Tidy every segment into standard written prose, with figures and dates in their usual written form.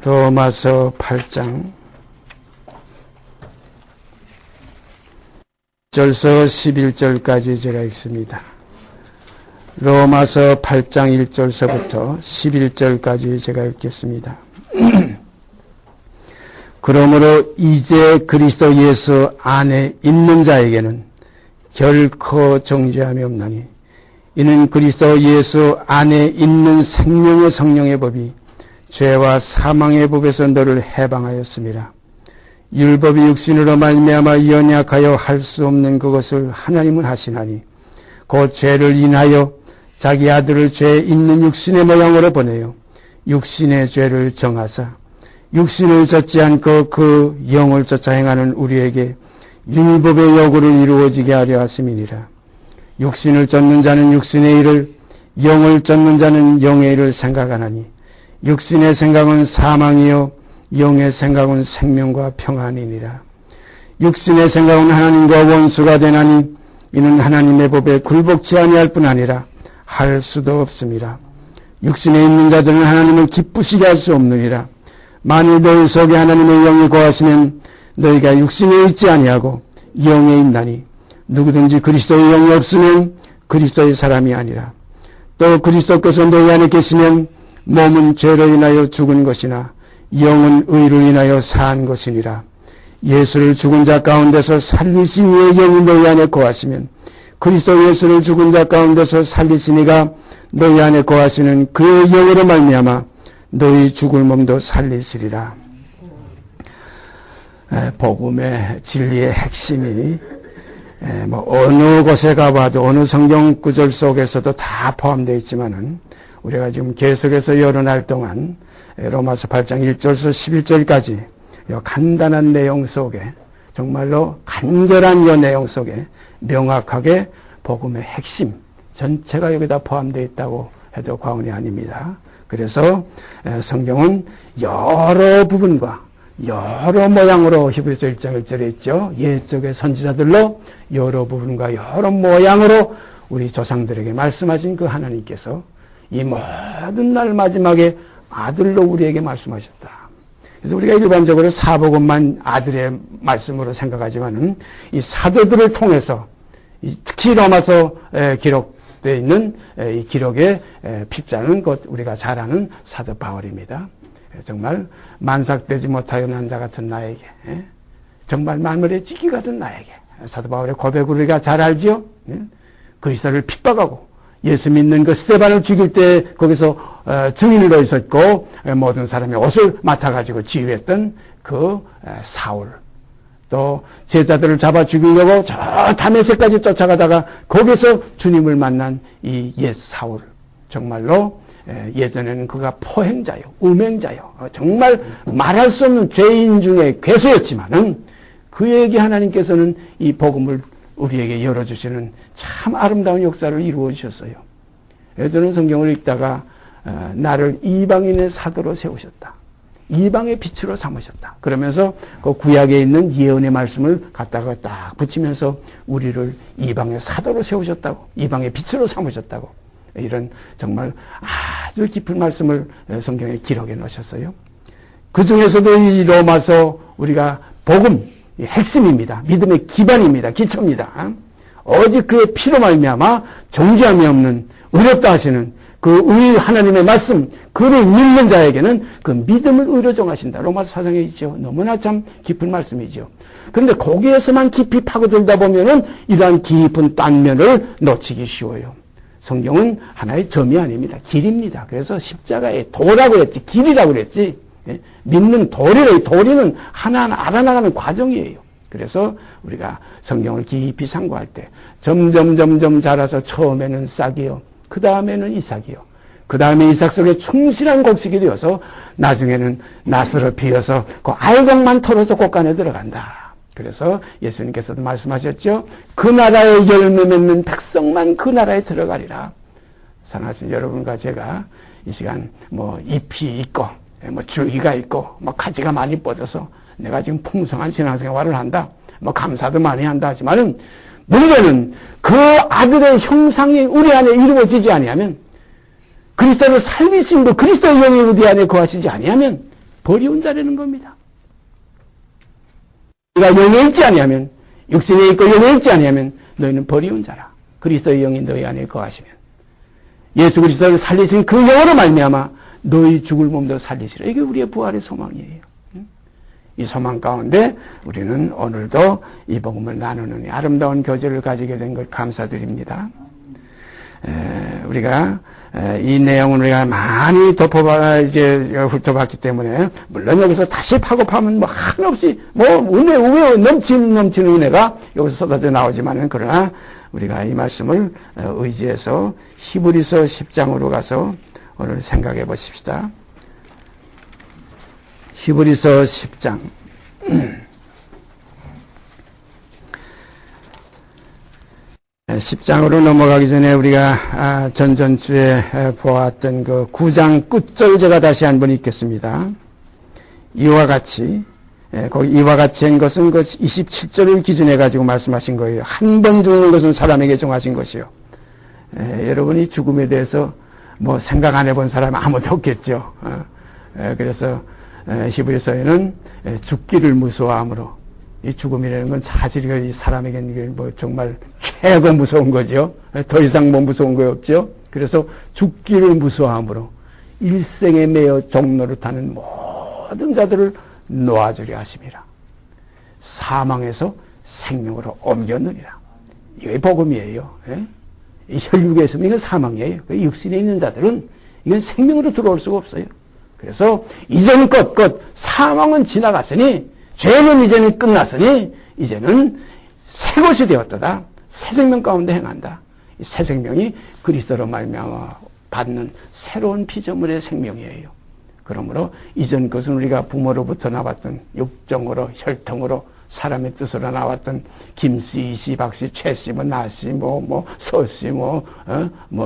로마서 8장 1절서 11절까지 제가 읽습니다. 로마서 8장 1절서부터 11절까지 제가 읽겠습니다. 그러므로 이제 그리스도 예수 안에 있는 자에게는 결코 정죄함이 없나니 이는 그리스도 예수 안에 있는 생명의 성령의 법이 죄와 사망의 법에서 너를 해방하였습니다. 율법이 육신으로 말미암아 연약하여 할 수 없는 그것을 하나님은 하시나니 곧 죄를 인하여 자기 아들을 죄 있는 육신의 모양으로 보내요 육신의 죄를 정하사 육신을 좇지 않고 그 영을 쫓아 행하는 우리에게 율법의 요구를 이루어지게 하려 하심이니라. 육신을 쫓는 자는 육신의 일을, 영을 쫓는 자는 영의 일을 생각하나니 육신의 생각은 사망이요 영의 생각은 생명과 평안이니라. 육신의 생각은 하나님과 원수가 되나니 이는 하나님의 법에 굴복치 아니할 뿐 아니라 할 수도 없습니다. 육신에 있는 자들은 하나님을 기쁘시게 할 수 없느니라. 만일 너희 속에 하나님의 영이 거하시면 너희가 육신에 있지 아니하고 영에 있나니 누구든지 그리스도의 영이 없으면 그리스도의 사람이 아니라. 또 그리스도께서 너희 안에 계시면 몸은 죄로 인하여 죽은 것이나 영은 의로 인하여 산 것이니라. 예수를 죽은 자 가운데서 살리신 이의 영이 너희 안에 거하시면 그리스도 예수를 죽은 자 가운데서 살리신 이가 너희 안에 거하시는 그의 영으로 말미암아 너희 죽을 몸도 살리시리라. 복음의 진리의 핵심이 어느 곳에 가봐도 어느 성경 구절 속에서도 다 포함되어 있지만은 우리가 지금 계속해서 여러 날 동안 로마서 8장 1절에서 11절까지 이 간단한 내용 속에 정말로 간결한 이 내용 속에 명확하게 복음의 핵심 전체가 여기다 포함되어 있다고 해도 과언이 아닙니다. 그래서 성경은 여러 부분과 여러 모양으로 히브리서 1장 1절에 있죠. 옛적의 선지자들로 여러 부분과 여러 모양으로 우리 조상들에게 말씀하신 그 하나님께서 이 모든 날 마지막에 아들로 우리에게 말씀하셨다. 그래서 우리가 일반적으로 사복음만 아들의 말씀으로 생각하지만은 이 사도들을 통해서 특히 로마서 기록되어 있는 이 기록의 필자는 곧 우리가 잘 아는 사도 바울입니다. 정말 만삭되지 못하여 난 자 같은 나에게 정말 만물의 지기 같은 나에게 사도 바울의 고백을 우리가 잘 알지요. 그리스도를 핍박하고 예수 믿는 그 스데반을 죽일 때 거기서 증인으로 있었고 모든 사람의 옷을 맡아가지고 지휘했던 그 사울, 또 제자들을 잡아 죽이려고 저 다메섹까지 쫓아가다가 거기서 주님을 만난 이 옛 사울, 정말로 예전에는 그가 포행자요, 음행자요, 정말 말할 수 없는 죄인 중에 괴수였지만은 그에게 하나님께서는 이 복음을 우리에게 열어주시는 참 아름다운 역사를 이루어 주셨어요. 저는 성경을 읽다가 나를 이방인의 사도로 세우셨다. 이방의 빛으로 삼으셨다. 그러면서 그 구약에 있는 예언의 말씀을 갖다가 딱 붙이면서 우리를 이방의 사도로 세우셨다고, 이방의 빛으로 삼으셨다고, 이런 정말 아주 깊은 말씀을 성경에 기록해 놓으셨어요. 그 중에서도 이 로마서 우리가 복음 핵심입니다. 믿음의 기반입니다. 기초입니다. 오직 그의 피로 말미암아 정죄함이 없는 의롭다 하시는 그 의 하나님의 말씀, 그를 믿는 자에게는 그 믿음을 의로 정하신다. 로마서 4장에 있죠. 너무나 참 깊은 말씀이죠. 그런데 거기에서만 깊이 파고들다 보면은 이러한 깊은 딴면을 놓치기 쉬워요. 성경은 하나의 점이 아닙니다. 길입니다. 그래서 십자가에 도라고 했지, 길이라고 그랬지. 믿는 도리를, 도리는 하나하나 알아나가는 과정이에요. 그래서 우리가 성경을 깊이 상고할 때 점점 자라서 처음에는 싹이요, 그 다음에는 이삭이요, 그 다음에 이삭 속에 충실한 곡식이 되어서 나중에는 낫으로 피어서 그 알곡만 털어서 곡간에 들어간다. 그래서 예수님께서도 말씀하셨죠. 그 나라의 열매 맺는 백성만 그 나라에 들어가리라. 사랑하신 여러분과 제가 이 시간 잎이 있고 줄기가 있고 가지가 많이 뻗어서 내가 지금 풍성한 신앙생활을 한다, 감사도 많이 한다 하지만은 문제는 그 아들의 형상이 우리 안에 이루어지지 아니하면, 그리스도를 살리신 그 그리스도의 영이 우리 안에 거하시지 아니하면 버리운 자라는 겁니다. 네가 영에 있지 아니하면, 육신에 있고 영에 있지 아니하면 너희는 버리운 자라. 그리스도의 영이 너희 안에 거하시면 예수 그리스도를 살리신 그 영으로 말미암아 너희 죽을 몸도 살리시라. 이게 우리의 부활의 소망이에요. 이 소망 가운데 우리는 오늘도 이 복음을 나누는 아름다운 교제를 가지게 된 걸 감사드립니다. 우리가 이 내용을 우리가 많이 훑어봤기 때문에 물론 여기서 다시 파고파면 뭐 한없이 우에 넘치는 은혜가 여기서 쏟아져 나오지만은 그러나 우리가 이 말씀을 의지해서 히브리서 10장으로 가서 오늘 생각해 보십시다. 히브리서 10장 10장으로 넘어가기 전에 우리가 전전주에 보았던 그 9장 끝절 제가 다시 한번 읽겠습니다. 이와 같이 한 것은 그 27절을 기준해 가지고 말씀하신 거예요. 한 번 죽는 것은 사람에게 정하신 것이요. 여러분이 죽음에 대해서 뭐 생각 안 해본 사람 아무도 없겠죠. 그래서 히브리서에는 죽기를 무서워함으로, 이 죽음이라는 건 사실 이 사람에게는 이게 뭐 정말 최고 무서운 거죠. 더 이상 뭐 무서운 거 없죠. 그래서 죽기를 무서워함으로 일생에 매여 종노릇하는 모든 자들을 놓아주려 하심이라. 사망에서 생명으로 옮겼느니라. 이게 복음이에요. 이 혈육에서는 이건 사망이에요. 육신에 있는 자들은 이건 생명으로 들어올 수가 없어요. 그래서 이전 것 사망은 지나갔으니, 죄는 이제는 끝났으니 이제는 새 것이 되었다. 새 생명 가운데 행한다. 이 새 생명이 그리스도로 말미암아 받는 새로운 피조물의 생명이에요. 그러므로 이전 것은 우리가 부모로부터 나왔던 육정으로 혈통으로 사람의 뜻으로 나왔던 김씨, 이씨, 박씨, 최씨, 나씨, 서씨,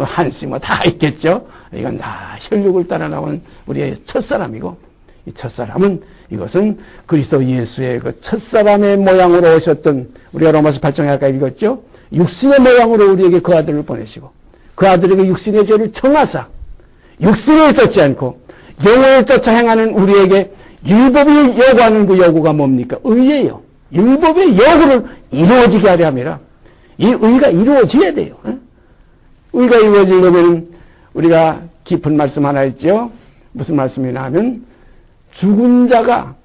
한씨, 다 있겠죠. 이건 다 혈육을 따라 나온 우리의 첫사람이고, 이 첫사람은 이것은 그리스도 예수의 그 첫사람의 모양으로 오셨던, 우리가 로마서 8장에 아까 읽었죠. 육신의 모양으로 우리에게 그 아들을 보내시고, 그 아들에게 육신의 죄를 정하사 육신을 쫓지 않고 영을 쫓아 행하는 우리에게 율법이 요구하는 그 요구가 뭡니까? 의예요. 율법의 요구를 이루어지게 하려 함이라. 이 의가 이루어져야 돼요. 의가 이루어지려면 우리가 깊은 말씀 하나 있죠. 무슨 말씀이나 하면 죽은 자가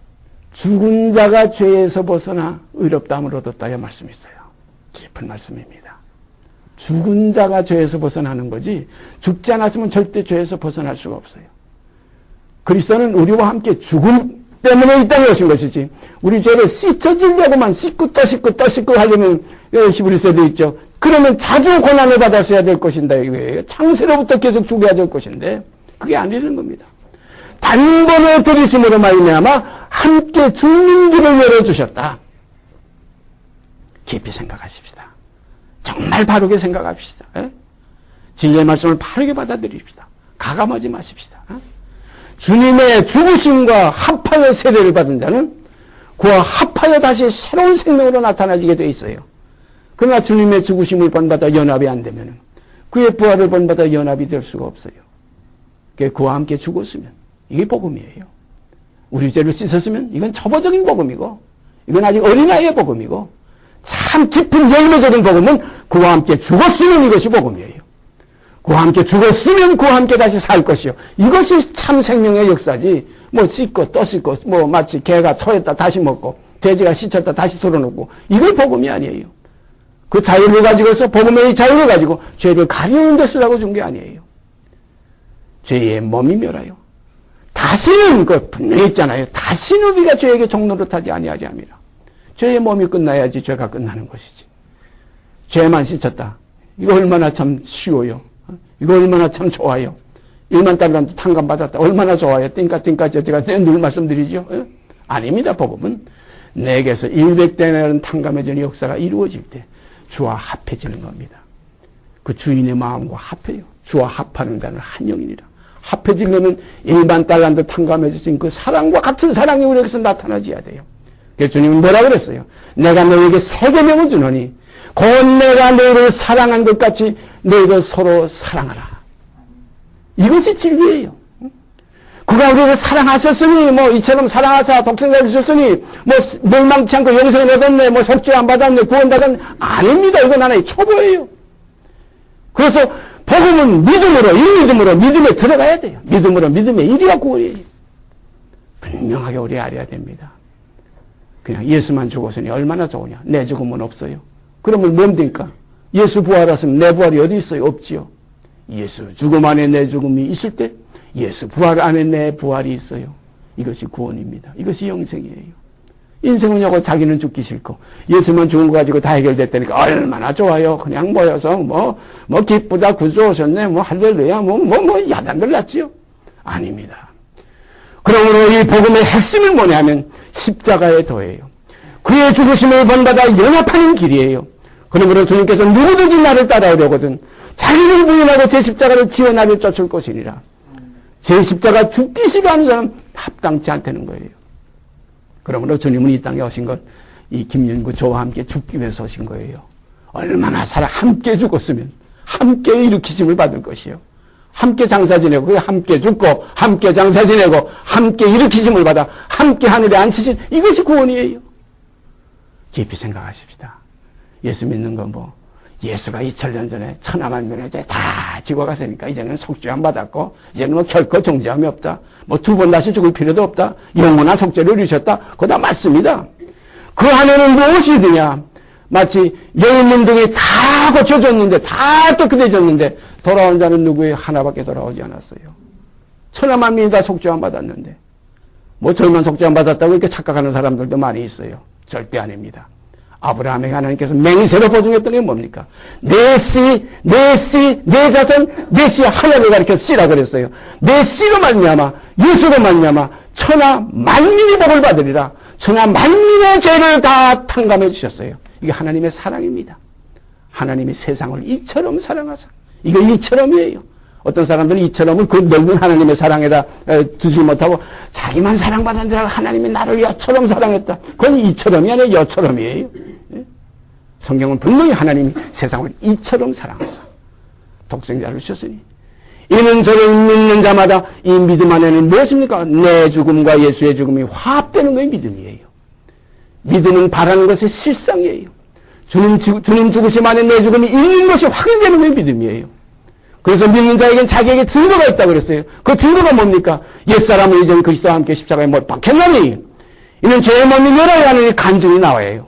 죄에서 벗어나 의롭다함을 얻었다 이 말씀이 있어요. 깊은 말씀입니다. 죽은 자가 죄에서 벗어나는 거지 죽지 않았으면 절대 죄에서 벗어날 수가 없어요. 그리스도는 우리와 함께 죽음 때문에 이 땅에 오신 것이지, 우리 죄를 씻어지려고만 씻고 또 씻고 하려면, 히브리서에도 있죠. 그러면 자주 고난을 받았어야 될 것인다 이거예요. 창세로부터 계속 죽어야 될 것인데 그게 아니라는 겁니다. 단번에 들이심으로 말미암아 함께 죽는 길을 열어주셨다. 깊이 생각하십시다. 정말 바르게 생각합시다. 진리의 말씀을 바르게 받아들입시다. 가감하지 마십시다. 주님의 죽으심과 합하여 세례를 받은 자는 그와 합하여 다시 새로운 생명으로 나타나지게 되어 있어요. 그러나 주님의 죽으심을 본받아 연합이 안 되면 그의 부활을 본받아 연합이 될 수가 없어요. 그와 함께 죽었으면 이게 복음이에요. 우리 죄를 씻었으면 이건 초보적인 복음이고, 이건 아직 어린아이의 복음이고, 참 깊은 열매적인 복음은 그와 함께 죽었으면 이것이 복음이에요. 그와 함께 죽었으면 그와 함께 다시 살 것이요. 이것이 참 생명의 역사지. 씻고 또 씻고, 마치 개가 토했다 다시 먹고, 돼지가 씻었다 다시 털어놓고, 이걸 복음이 아니에요. 그 자유를 가지고서, 복음의 자유를 가지고 죄를 가리우는 데 쓰라고 준 게 아니에요. 죄의 몸이 멸하여 다시는 분명히 있잖아요. 다시는 우리가 죄에게 종노릇하지 아니하리 함이라. 죄의 몸이 끝나야지 죄가 끝나는 것이지. 죄만 씻었다. 이거 얼마나 참 쉬워요. 이거 얼마나 참 좋아요. 1만 달러한테 탕감 받았다. 얼마나 좋아요. 띵까 제가 늘 말씀드리죠. 아닙니다. 복음은 내게서 100대나는 탕감해주는 역사가 이루어질 때 주와 합해지는 겁니다. 그 주인의 마음과 합해요. 주와 합하는 자는 한 영이니라. 합해지려면 1만 달란트 탕감해 주신 그 사랑과 같은 사랑이 우리에게서 나타나줘야 돼요. 그래서 주님은 뭐라 그랬어요? 내가 너에게 새 계명을 주노니 곧 내가 너희를 사랑한 것 같이 너희를 서로 사랑하라. 이것이 진리예요. 그가 우리를 사랑하셨으니 뭐 이처럼 사랑하사 독생자를 주셨으니 뭐 멸망치 않고 영생을 얻었네, 뭐 속죄 안 받았네, 구원받았네. 아닙니다. 이건 하나의 초보예요. 그래서 복음은 믿음으로, 이 믿음으로 믿음에 들어가야 돼요. 믿음으로, 믿음의 일이야 구원이에요. 분명하게 우리 알아야 됩니다. 그냥 예수만 죽었으니 얼마나 좋으냐. 내 죽음은 없어요. 그러면 뭡니까? 예수 부활하시면 내 부활이 어디 있어요? 없지요. 예수 죽음 안에 내 죽음이 있을 때 예수 부활 안에 내 부활이 있어요. 이것이 구원입니다. 이것이 영생이에요. 인생은요, 자기는 죽기 싫고 예수만 죽은 거 가지고 다 해결됐다니까 얼마나 좋아요. 그냥 모여서 뭐 기쁘다 구주 오셨네, 뭐 할렐루야, 뭐 야단들 났지요. 아닙니다. 그러므로 이 복음의 핵심은 뭐냐면 십자가의 도예요. 그의 죽으심을 본받아 영업하는 길이에요. 그러므로 주님께서 누구든지 나를 따라오려거든 자기를 부인하고 제 십자가를 지어 나를 쫓을 것이니라. 제 십자가 죽기 싫어하는 사람은 합당치 않다는 거예요. 그러므로 주님은 이 땅에 오신 것, 이 김윤구 저와 함께 죽기 위해서 오신 거예요. 얼마나 함께 죽었으면 함께 일으키심을 받을 것이요. 함께 장사 지내고 함께 죽고 함께 장사 지내고 함께 일으키심을 받아 함께 하늘에 앉히신 이것이 구원이에요. 깊이 생각하십시다. 예수 믿는 건 뭐 예수가 2000년 전에 천하만면에 이제 다 지고 갔으니까 이제는 속죄 안 받았고 이제는 뭐 결코 정죄함이 없다. 뭐 두 번 다시 죽을 필요도 없다. 영원한 속죄를 이루셨다. 그거 다 맞습니다. 그 안에는 무엇이 있느냐? 마치 영문등이 다 고쳐졌는데 다 깨끗해졌는데 돌아온 자는 누구의 하나밖에 돌아오지 않았어요. 천하만민이 다 속죄 안 받았는데 뭐 저희만 속죄 안 받았다고 이렇게 착각하는 사람들도 많이 있어요. 절대 아닙니다. 아브라함에게 하나님께서 맹세로 보증했던 게 뭡니까? 내 씨, 내 자손, 내 씨 하나님을 가리켜 씨라 그랬어요. 내 씨로 말미암아, 예수로 말미암아 천하 만민이 복을 받으리라. 천하 만민의 죄를 다 탕감해 주셨어요. 이게 하나님의 사랑입니다. 하나님이 세상을 이처럼 사랑하사. 이거 이처럼이에요. 어떤 사람들은 이처럼을 그 넓은 하나님의 사랑에다 두지 못하고 자기만 사랑받은 줄 알고 하나님이 나를 여처럼 사랑했다. 그건 이처럼이 아니라 여처럼이에요. 성경은 분명히 하나님이 세상을 이처럼 사랑하사 독생자를 주셨으니 이는 저를 믿는 자마다 이 믿음 안에는 무엇입니까? 내 죽음과 예수의 죽음이 화합되는 것이 믿음이에요. 믿음은 바라는 것의 실상이에요. 주님 죽으심 안에 내 죽음이 있는 것이 확인되는 것이 믿음이에요. 그래서 믿는 자에겐 자기에게 증거가 있다고 그랬어요. 그 증거가 뭡니까? 옛사람은 이전 그리스도와 함께 십자가에 못 박혔나니 이는 죄의 몸이 열어야 하는 간증이 나와요.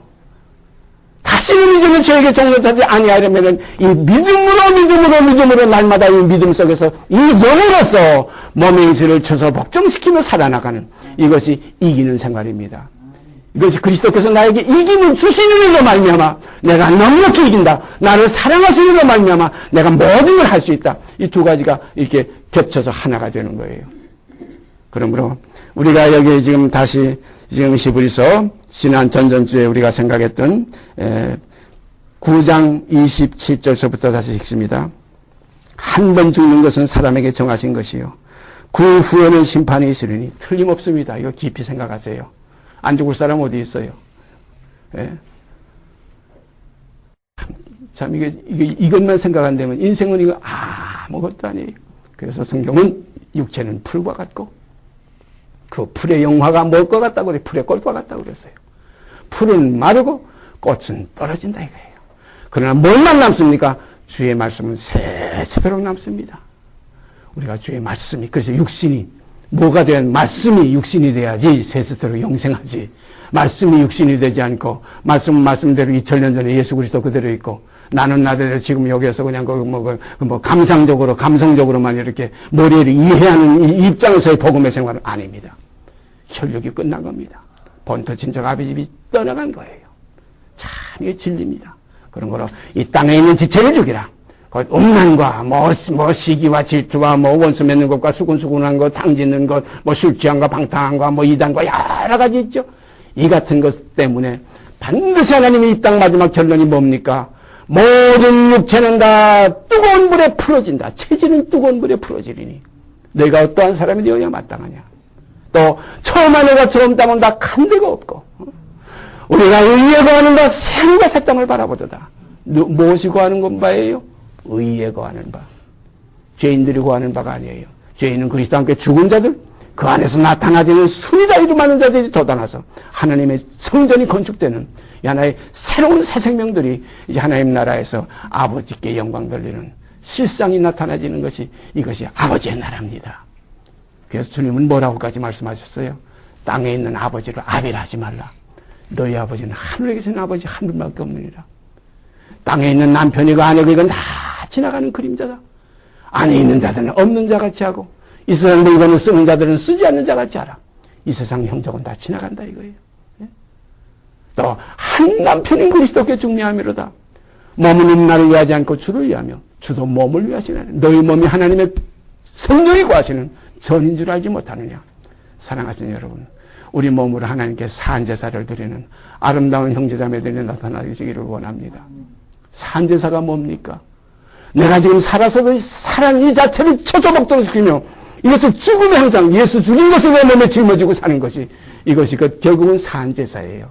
다시는 이제는 저에게 종노하지 아니하려면 이 믿음으로 날마다 이 믿음 속에서 이 영으로서 몸의 인수를 쳐서 복종시키며 살아나가는 이것이 이기는 생활입니다. 이것이 그리스도께서 나에게 이기는 주시는 일로 말미암아 내가 넉넉히 이긴다. 나를 사랑하시는 일로 말미암아 내가 모든 걸 할 수 있다. 이 두 가지가 이렇게 겹쳐서 하나가 되는 거예요. 그러므로 우리가 여기 지금 다시 지금 히브리서 지난 전전주에 우리가 생각했던 9장 27절서부터 다시 읽습니다. 한 번 죽는 것은 사람에게 정하신 것이요. 그 후에는 심판이 있으리니 틀림없습니다. 이거 깊이 생각하세요. 안 죽을 사람 어디 있어요? 예? 참, 이것만 생각 안 되면 인생은 이거 아무것도 아니에요. 그래서 성경은 육체는 풀과 같고, 그 풀의 영화가 뭘 것 같다고 그래. 풀의 꽃과 같다고 그랬어요. 풀은 마르고 꽃은 떨어진다 이거예요. 그러나 뭘만 남습니까? 주의 말씀은 세세도록 남습니다. 우리가 주의 말씀이, 그래서 육신이, 뭐가 된 말씀이 육신이 돼야지 세세토록 영생하지. 말씀이 육신이 되지 않고 말씀은 말씀대로 2000년 전에 예수 그리스도 그대로 있고 나는 나대로 지금 여기에서 그냥 감성적으로만 이렇게 머리를 이해하는 이 입장에서의 복음의 생활은 아닙니다. 혈육이 끝난 겁니다. 본토 친척 아비집이 떠나간 거예요. 참 이게 진리입니다. 그런 거로 이 땅에 있는 지체를 죽이라. 음란과 시기와 질투와 원수 맺는 것과 수군수군한 것, 탕짓는 것, 술 취한과 방탕한 것, 이단과 여러 가지 있죠. 이 같은 것 때문에 반드시 하나님이 이 땅 마지막 결론이 뭡니까? 모든 육체는 다 뜨거운 불에 풀어진다. 체질은 뜨거운 불에 풀어지리니 너희가 어떠한 사람이 되어야 마땅하냐. 또 처음 하늘과 처음 땅은 다 간 데가 없고 우리가 의에 거하는 것 생과 새 땅을 바라보도다. 무엇이 거하는 건 바예요? 의에 거하는 바. 죄인들이 거하는 바가 아니에요. 죄인은 그리스도와 함께 죽은 자들, 그 안에서 나타나지는 순이다 이름하는 자들이 돋아나서 하나님의 성전이 건축되는 이 하나의 새로운 새 생명들이 이제 하나님 나라에서 아버지께 영광 돌리는 실상이 나타나지는 것이 이것이 아버지의 나라입니다. 그래서 주님은 뭐라고까지 말씀하셨어요? 땅에 있는 아버지를 아비라 하지 말라. 너희 아버지는 하늘에 계신 아버지 한 분밖에 없느니라. 땅에 있는 남편이고 아내고 이건 다 지나가는 그림자다. 안에 있는 자들은 없는 자같이 하고 이 세상 물건을 쓰는 자들은 쓰지 않는 자같이 하라. 이 세상 형적은 다 지나간다 이거예요. 또 한 남편인 그리스도께 중매함이로다. 몸은 음란을 위하지 않고 주를 위하며 주도 몸을 위하시나니 너희 몸이 하나님의 성령이 구하시는 전인 줄 알지 못하느냐. 사랑하시는 여러분, 우리 몸으로 하나님께 산제사를 드리는 아름다운 형제자매들이 나타나시기를 원합니다. 산제사가 뭡니까? 내가 지금 살아서도 살아는 이 자체를 처조복동시키며 이것을 죽음에 항상 예수 죽인 것을 내 몸에 짊어지고 사는 것이 이것이 결국은 산제사예요.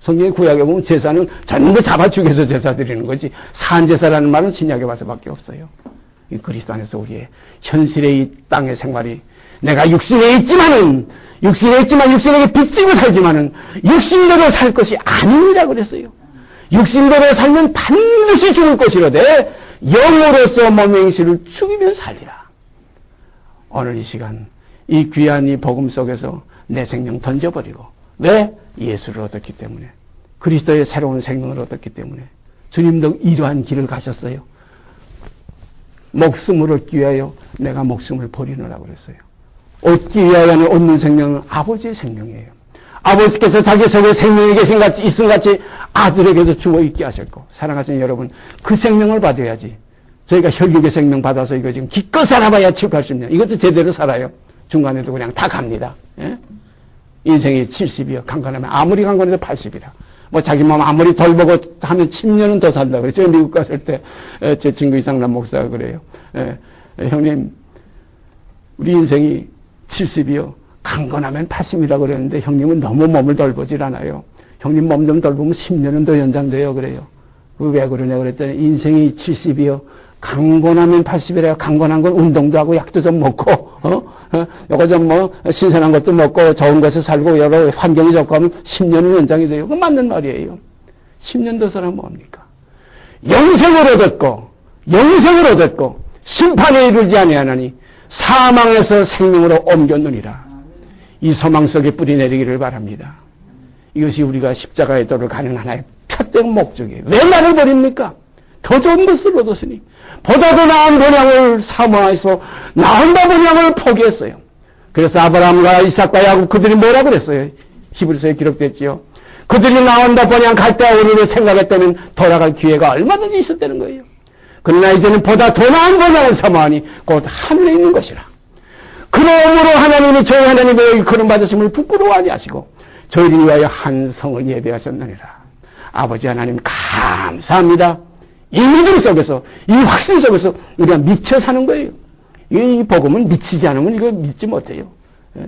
성경의 구약에 보면 제사는 전부 잡아 죽여서 제사 드리는 거지 산제사라는 말은 신약에 와서밖에 없어요. 이 그리스도 안에서 우리의 현실의 이 땅의 생활이 내가 육신에 있지만 육신에게 빚지고 살지만은 육신대로 살 것이 아니라 그랬어요. 육신대로 살면 반드시 죽을 것이로되 영으로서 몸의 행실을 죽이면 살리라. 오늘 이 시간 이 귀한 이 복음 속에서 내 생명 던져버리고 왜? 예수를 얻었기 때문에 그리스도의 새로운 생명을 얻었기 때문에 주님도 이러한 길을 가셨어요. 목숨을 얻기 위하여 내가 목숨을 버리느라고 그랬어요. 얻기 위하여는 얻는 생명은 아버지의 생명이에요. 아버지께서 자기 속에 생명이 계신 같이 있음 같이 아들에게도 주어 있게 하셨고 사랑하시는 여러분 그 생명을 받아야지. 저희가 혈육의 생명 받아서 이거 지금 기껏 살아봐야 7, 80년 이것도 제대로 살아요. 중간에도 그냥 다 갑니다. 예? 인생이 70이요. 강건하면 아무리 강건해도 80이라. 뭐 자기 몸 아무리 덜 보고 하면 10년은 더 산다 그래요. 제가 미국 갔을 때 제 친구 이상남 목사가 그래요. 형님 우리 인생이 70이요. 강건하면 80이라고 그랬는데 형님은 너무 몸을 덜 보질 않아요. 형님 몸 좀 덜 보면 10년은 더 연장돼요. 그래요. 왜 그러냐 그랬더니 인생이 70이요. 강건하면 80이래요. 강건한 건 운동도 하고 약도 좀 먹고 요거 좀 뭐 신선한 것도 먹고 좋은 곳에 살고 여러 환경이 좋고 하면 10년은 연장이 돼요. 그건 맞는 말이에요. 10년 더 살아면 뭡니까? 영생을 얻었고 심판에 이르지 아니하나니 사망에서 생명으로 옮겼느니라. 이 소망 속에 뿌리 내리기를 바랍니다. 이것이 우리가 십자가의 도를 가는 하나의 표된 목적이에요. 왜 나를 버립니까? 더 좋은 것을 얻었으니 보다 더 나은 본향을 사모해서 나은 본향을 포기했어요. 그래서 아브라함과 이삭과 야곱 그들이 뭐라 그랬어요? 히브리서에 기록됐지요. 그들이 나온다 본향 갈대와 우리를 생각했다면 돌아갈 기회가 얼마든지 있었다는 거예요. 그러나 이제는 보다 더 나은 본향을 사모하니 곧 하늘에 있는 것이라. 그러므로 하나님이 저희 하나님의 그런 받으심을 부끄러워하지 하시고 저희를 위하여 한 성을 예배하셨느니라. 아버지 하나님 감사합니다. 이 믿음 속에서 이 확신 속에서 우리가 미쳐 사는 거예요. 이 복음은 미치지 않으면 이거 믿지 못해요.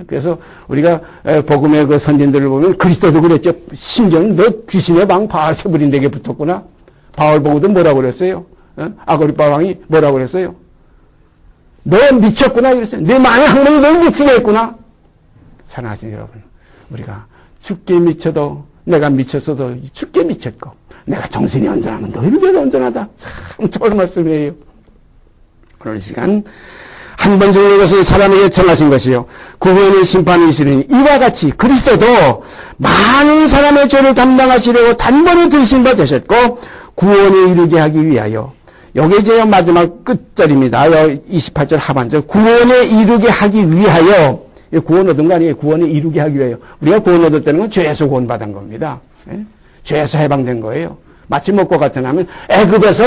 그래서 우리가 복음의 그 선진들을 보면 그리스도도 그랬죠. 심지어는 너 귀신의 방 바알세불인에게 붙었구나. 바울 보고도 뭐라고 그랬어요? 아그리빠 왕이 뭐라고 그랬어요? 너 미쳤구나 이랬어요. 내 마음의 학문이 널 미치게 했구나. 사랑하시는 여러분, 우리가 죽게 미쳐도 내가 미쳤어도 죽게 미쳤고 내가 정신이 온전하면 너희를 위해서 온전하다. 참 좋은 말씀이에요. 오늘 이 시간 한 번 죽는 것은 사람에게 정하신 것이요 구원의 심판이시니 이와 같이 그리스도도 많은 사람의 죄를 담당하시려고 단번에 들으신 바 되셨고 구원에 이르게 하기 위하여 여기 이제 마지막 끝절입니다. 28절 하반절 구원에 이르게 하기 위하여 구원 얻은 거 아니에요. 구원에 이르게 하기 위하여 우리가 구원 얻었다는 건 죄에서 구원받은 겁니다. 죄에서 해방된 거예요. 마치 먹고 같은 하면 애굽에서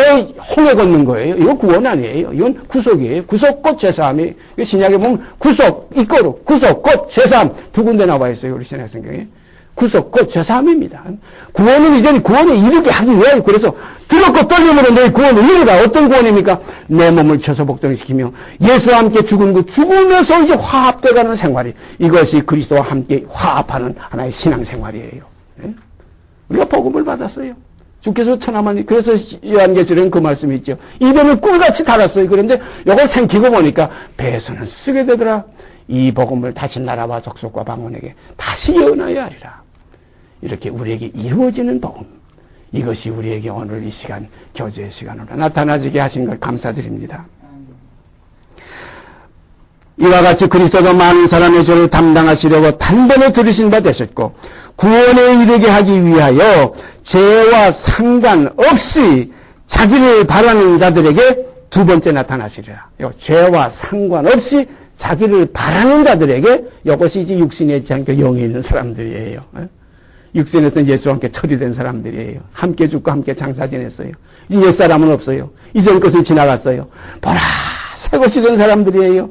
홍해 걷는 거예요. 이거 구원 아니에요. 이건 구속이에요. 구속 곧 죄사함이 신약에 보면 구속 이거로 구속 곧 죄사함 두 군데 나와 있어요. 우리 신약 성경에 구속 곧 죄사함입니다. 구원은 이제 구원에 이르게 하기 위하여 그래서 들었고 떨림으로 내 구원을 이루라. 어떤 구원입니까? 내 몸을 처소복동시키며 예수와 함께 죽은 그 죽으면서 이제 화합돼가는 생활이 이것이 그리스도와 함께 화합하는 하나의 신앙생활이에요. 우리가 복음을 받았어요. 주께서 천하만이 그래서 요한계시록에는 그 말씀이 있죠. 입에는 꿀같이 달았어요. 그런데 이걸 생기고 보니까 배에서는 쓰게 되더라. 이 복음을 다시 나라와 족속과 방언에게 다시 예언하여 하리라. 이렇게 우리에게 이루어지는 복음, 이것이 우리에게 오늘 이 시간 교제의 시간으로 나타나지게 하신 걸 감사드립니다. 이와 같이 그리스도가 많은 사람의 죄를 담당하시려고 단번에 들으신 바 되셨고 구원에 이르게 하기 위하여 죄와 상관없이 자기를 바라는 자들에게 두 번째 나타나시리라. 죄와 상관없이 자기를 바라는 자들에게, 이것이 이제 육신에 있지 않고 영에 있는 사람들이에요. 육신에서는 예수와 함께 처리된 사람들이에요. 함께 죽고 함께 장사 지냈어요. 이 옛사람은 없어요. 이전 것은 지나갔어요. 보라 새 것이 된 사람들이에요.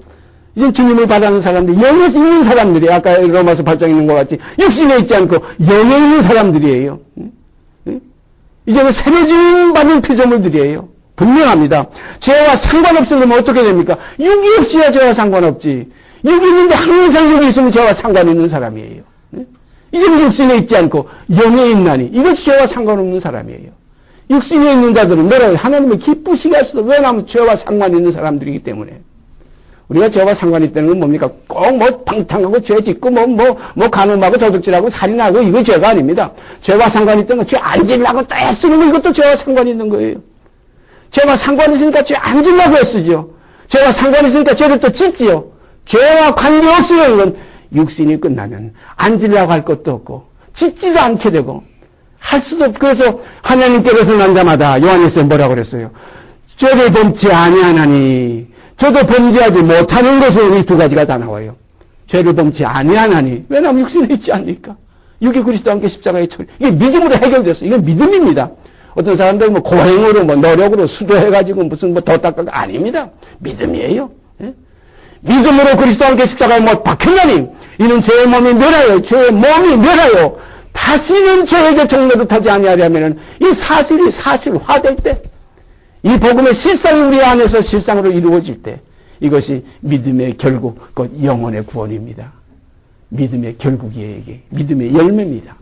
이제 주님을 바라는 사람들, 영에 있는 사람들이, 아까 로마서 8장에 있는 것 같이 육신에 있지 않고 영에 있는 사람들이에요. 이제는 새로진 받은 피조물들이에요. 분명합니다. 죄와 상관없으면 어떻게 됩니까? 육이 없이야 죄와 상관없지. 육이 있는데 항상 육이 있으면 죄와 상관 있는 사람이에요. 이제는 육신에 있지 않고 영에 있나니 이것이 죄와 상관없는 사람이에요. 육신에 있는 자들은 너를 하나님을 기쁘시게 할 수도, 왜냐하면 죄와 상관 있는 사람들이기 때문에. 우리가 죄와 상관이 있다는 건 뭡니까? 꼭 뭐 방탕하고 죄 짓고 뭐 간음하고 도둑질하고 살인하고 이거 죄가 아닙니다. 죄와 상관이 있다는 건 죄 안 지려고 또 애쓰는 거, 이것도 죄와 상관이 있는 거예요. 죄와 상관이 있으니까 죄 안 지려고 애쓰죠. 죄와 상관이 있으니까 죄를 또 짓지요. 죄와 관계없으면 건 육신이 끝나면 안 지려고 할 것도 없고 짓지도 않게 되고 할 수도 없고, 그래서 하나님께서 난 자마다 요한에서 뭐라고 그랬어요? 죄를 범치 아니하나니, 저도 범죄하지 못하는 것은 이 두 가지가 다 나와요. 죄를 범치 아니하나니, 왜냐하면 육신에 있지 않으니까. 육이 그리스도와 함께 십자가에 처리. 이게 믿음으로 해결됐어요. 이건 믿음입니다. 어떤 사람들은 뭐 고행으로 뭐 노력으로 수도해가지고 무슨 뭐 더 닦아가 아닙니다. 믿음이에요. 예? 믿음으로 그리스도와 함께 십자가에 못 박혔나니 이는 죄의 몸이 멸하여, 죄의 몸이 멸하여 다시는 죄에게 종로를 타지 아니하려면은 이 사실이 사실화될 때, 이 복음의 실상이 우리 안에서 실상으로 이루어질 때, 이것이 믿음의 결국, 곧 영혼의 구원입니다. 믿음의 결국이에요. 이게 믿음의 열매입니다.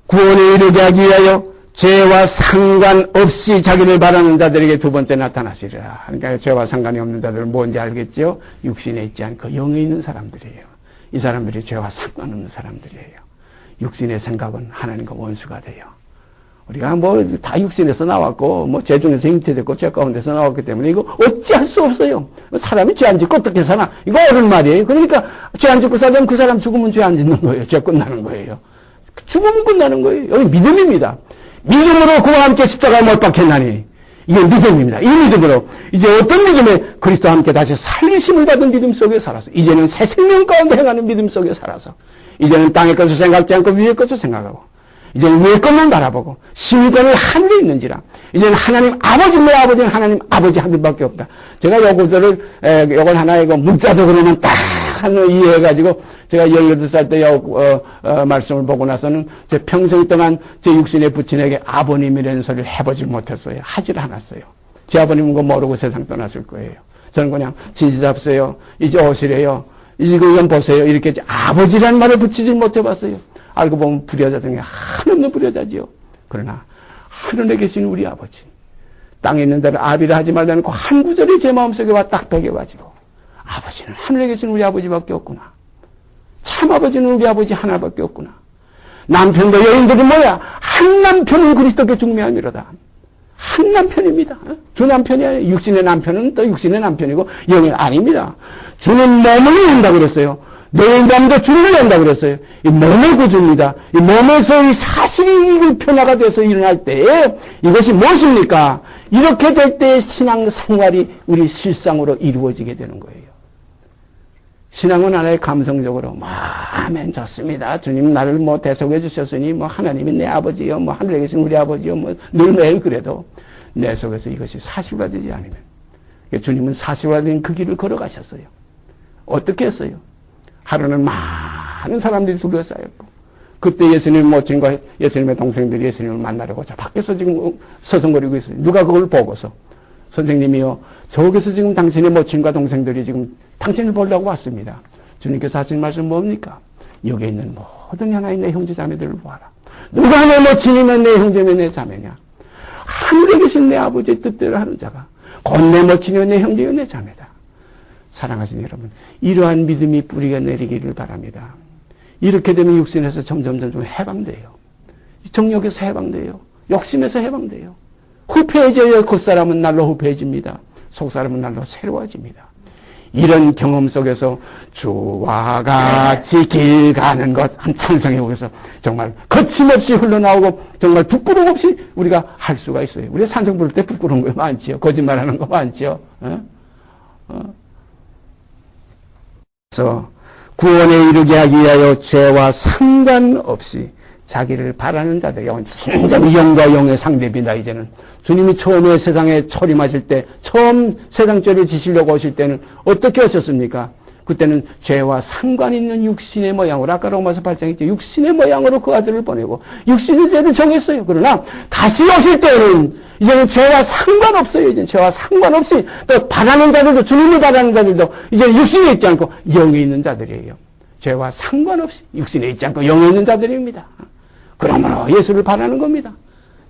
구원에 이르게 하기 위하여 죄와 상관없이 자기를 바라는 자들에게 두 번째 나타나시리라. 그러니까 죄와 상관이 없는 자들은 뭔지 알겠죠? 육신에 있지 않고 영에 있는 사람들이에요. 이 사람들이 죄와 상관없는 사람들이에요. 육신의 생각은 하나님과 원수가 돼요. 우리가 뭐 다 육신에서 나왔고 뭐 죄 중에서 잉태됐고 죄 가운데서 나왔기 때문에 이거 어찌할 수 없어요. 사람이 죄 안 짓고 어떻게 사나? 이거 옳은 말이에요. 그러니까 죄 안 짓고 살면 그 사람 죽으면 죄 안 짓는 거예요. 죄 끝나는 거예요. 죽으면 끝나는 거예요. 여기 믿음입니다. 믿음으로 그와 함께 십자가에 못 박혔나니, 이게 믿음입니다. 이 믿음으로 이제 어떤 믿음에 그리스도와 함께 다시 살리심을 받은 믿음 속에 살아서, 이제는 새 생명 가운데 행하는 믿음 속에 살아서, 이제는 땅의 것을 생각지 않고 위의 것을 생각하고, 이제는 위의 것만 바라보고 신권을 하늘에 있는지라. 이제는 하나님 아버지, 내 아버지는 하나님 아버지 한 분밖에 없다. 제가 요 구절을 요걸 하나 이거 문자적으로만 딱 하나 이해해가지고, 제가 18살 때 말씀을 보고 나서는 제 평생 동안 제 육신의 부친에게 아버님이라는 소리를 해보지 못했어요. 하질 않았어요. 제 아버님은 그거 모르고 세상 떠났을 거예요. 저는 그냥 진지 잡으세요. 이제 오시래요. 이건 보세요. 이렇게 아버지라는 말을 붙이지 못해봤어요. 알고 보면 불효자 중에 한없는 불효자지요. 그러나 하늘에 계신 우리 아버지, 땅에 있는 자를 아비라 하지 말라는 그 한 구절이 제 마음속에 와 딱 배겨가지고, 아버지는 하늘에 계신 우리 아버지밖에 없구나. 참 아버지는 우리 아버지 하나밖에 없구나. 남편도 여인들이 뭐야? 한 남편은 그리스도께 중매함이로다. 한 남편입니다. 두 남편이 아니에요. 육신의 남편은 또 육신의 남편이고 영이 아닙니다. 주는 몸을 낸다고 그랬어요. 내 인간도 주를 낸다고 그랬어요. 이 몸의 구주입니다. 이 몸에서 이 사실이 변화가 돼서 일어날 때에 이것이 무엇입니까? 이렇게 될 때 신앙 생활이 우리 실상으로 이루어지게 되는 거예요. 신앙은 하나의 감성적으로, 아멘, 좋습니다. 주님 나를 뭐 대속해 주셨으니, 뭐 하나님이 내 아버지요, 뭐 하늘에 계신 우리 아버지요, 뭐 늘 매일 그래도 내 속에서 이것이 사실화되지 않으면, 주님은 사실화된 그 길을 걸어가셨어요. 어떻게 했어요? 하루는 많은 사람들이 둘러싸였고, 그때 예수님 모친과 예수님의 동생들이 예수님을 만나려고 저 밖에서 지금 서성거리고 있어요. 누가 그걸 보고서, 선생님이요, 저기서 지금 당신의 모친과 동생들이 지금 당신을 보려고 왔습니다. 주님께서 하신 말씀 뭡니까? 여기 있는 모든 하나의 내 형제 자매들을 보아라. 누가 내 모친이면 내 형제면 내 자매냐? 하늘에 계신 내 아버지의 뜻대로 하는 자가 곧 내 모친이요 내 형제요 내 자매다. 사랑하시는 여러분, 이러한 믿음이 뿌리가 내리기를 바랍니다. 이렇게 되면 육신에서 점점 해방돼요. 정욕에서 해방돼요. 욕심에서 해방돼요. 후패해져요. 겉사람은 날로 후패해집니다. 속사람은 날로 새로워집니다. 이런 경험 속에서 주와 같이 길 가는 것, 한 찬성의 곡에서 정말 거침없이 흘러나오고 정말 부끄러움 없이 우리가 할 수가 있어요. 우리가 찬송 부를 때 부끄러운 거 많지요. 거짓말하는 거 많지요. 그래서 구원에 이르게 하기 위하여 죄와 상관없이 자기를 바라는 자들, 진정 영과 영의 상대비다. 이제는 주님이 처음에 세상에 초림하실 때, 처음 세상죄를 지시려고 오실 때는 어떻게 하셨습니까? 그때는 죄와 상관 있는 육신의 모양으로, 아까 로마서 8장에 있죠. 육신의 모양으로 그 아들을 보내고 육신의 죄를 정했어요. 그러나 다시 오실 때는 이제는 죄와 상관없어요. 이제는 죄와 상관없이 또 바라는 자들도, 주님을 바라는 자들도 이제 육신에 있지 않고 영에 있는 자들이에요. 죄와 상관없이 육신에 있지 않고 영에 있는 자들입니다. 그러므로 예수를 바라는 겁니다.